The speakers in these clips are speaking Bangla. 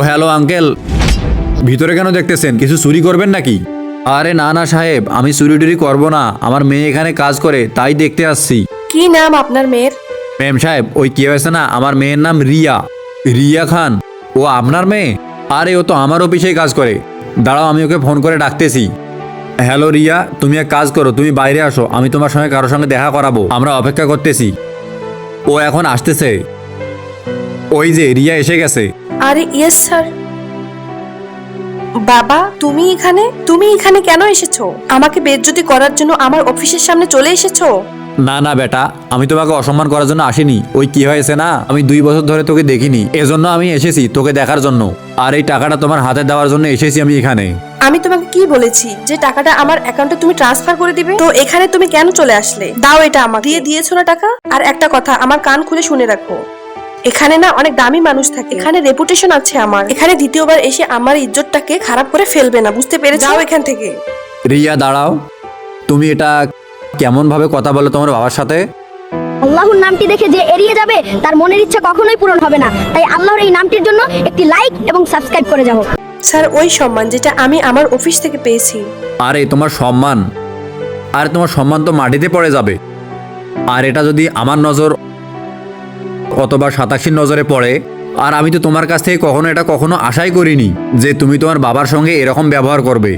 হ্যালো আঙ্কেল, ভিতরে কেন দেখতেছেন? কিছু চুরি করবেন নাকি? আরে না না সাহেব, আমি চুরি টুরি করবো না, আমার মেয়ে এখানে কাজ করে তাই দেখতে আসছি। কি নাম আপনার মেয়ের? ম্যাম সাহেব, ওই কি হয়েছে না, আমার মেয়ের নাম রিয়া। রিয়া খান। ও আপনার মেয়ে? আরে ও তো আমার অফিসেই কাজ করে। দাঁড়াও, আমি ওকে ফোন করে ডাকতেছি। হ্যালো রিয়া, তুমি এক কাজ করো, তুমি বাইরে আসো, আমি তোমার সঙ্গে কারোর সঙ্গে দেখা করাবো, আমরা অপেক্ষা করতেছি। ও এখন আসতেছে। ওই যে রিয়া এসে গেছে। আরে ইয়েস স্যার। বাবা, তুমি এখানে কেন এসেছো? আমাকে বেইজ্জতি করার জন্য আমার অফিসের সামনে চলে এসেছো? না না বেটা, আমি তোমাকে অসম্মান করার জন্য আসিনি। ওই কি হয়েছে না, আমি 2 বছর ধরে তোকে দেখিনি, এজন্য আমি এসেছি তোকে দেখার জন্য। আর এই টাকাটা তোমার হাতে দেওয়ার জন্য এসেছি আমি এখানে। আমি তোমাকে কি বলেছি যে টাকাটা আমার অ্যাকাউন্টে তুমি ট্রান্সফার করে দিবে? তো এখানে তুমি কেন চলে আসলে? দাও এটা আমাকে। দিয়েছো না টাকা? আর একটা কথা আমার কান খুলে শুনে রাখো, এখানে না অনেক দামি মানুষ থাকে, এখানে রেপুটেশন আছে আমার, এখানে দ্বিতীয়বার এসে আমার ইজ্জতটাকে খারাপ করে ফেলবে না, বুঝতে পেরেছো? যাও এখান থেকে। রিয়া দাঁড়াও, তুমি এটা কেমন ভাবে কথা বলো তোমার বাবার সাথে? আল্লাহর নামটি দেখে যে এড়িয়ে যাবে তার মনের ইচ্ছা কখনোই পূরণ হবে না। তাই আল্লাহর এই নামটির জন্য একটি লাইক এবং সাবস্ক্রাইব করে যাও। স্যার, ওই সম্মান যেটা আমি আমার অফিস থেকে পেয়েছি। আরে তোমার সম্মান, আরে তোমার সম্মান তো মাটিতে পড়ে যাবে। আর এটা যদি আমার নজর অথবা 87 নজরে পড়ে, আর আমি তো তোমার কাছ থেকে কখনো আশাই করিনি যে তুমি তোমার বাবার সঙ্গে এরকম ব্যবহার করবে।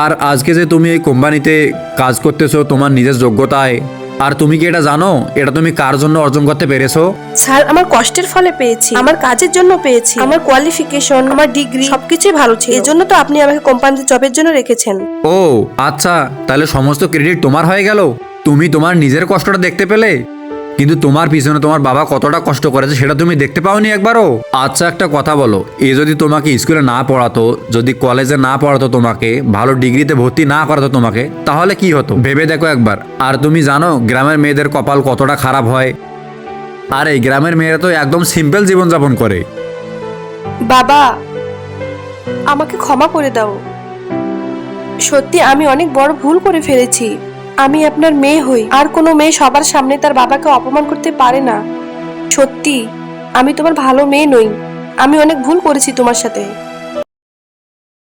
আর আজকে যে তুমি এই কোম্পানিতে কাজ করতেছো তোমার নিজের যোগ্যতায়, আর তুমি কি এটা জানো এটা তুমি কার জন্য অর্জন করতে পেরেছো? স্যার, আমার কষ্টের ফলে পেয়েছি, আমার কাজের জন্য পেয়েছি, আমার কোয়ালিফিকেশন, আমার ডিগ্রি সবকিছুই ভালো ছিল, এজন্য তো আপনি আমাকে কোম্পানিতে জবের জন্য রেখেছেন। ও আচ্ছা, তাহলে সমস্ত ক্রেডিট তোমার হয়ে গেল। তুমি তোমার নিজের কষ্টটা দেখতে পেলে, কিন্তু তোমার পিছনে তোমার বাবা কতটা কষ্ট করেছে সেটা তুমি দেখতে পাওনি একবারও? আচ্ছা একটা কথা বলো, এ যদি তোমাকে স্কুলে না পড়াতো, যদি কলেজে না পড়াতো, তোমাকে ভালো ডিগ্রিতে ভর্তি না করাতো তোমাকে, তাহলে কি হতো ভেবে দেখো একবার। আর তুমি জানো গ্রামের মেয়েদের কপাল কতটা খারাপ হয়? আর এই গ্রামের মেয়েরা তো একদম সিম্পল জীবনযাপন করে। বাবা, আমাকে ক্ষমা করে দাও, সত্যি আমি অনেক বড় ভুল করে ফেলেছি। আমি আপনার মেয়ে হই, আর কোনো মেয়ে সবার সামনে তার বাবাকে অপমান করতে পারে না। সত্যি আমি তোমার ভালো মেয়ে নই, আমি অনেক ভুল করেছি তোমার সাথে।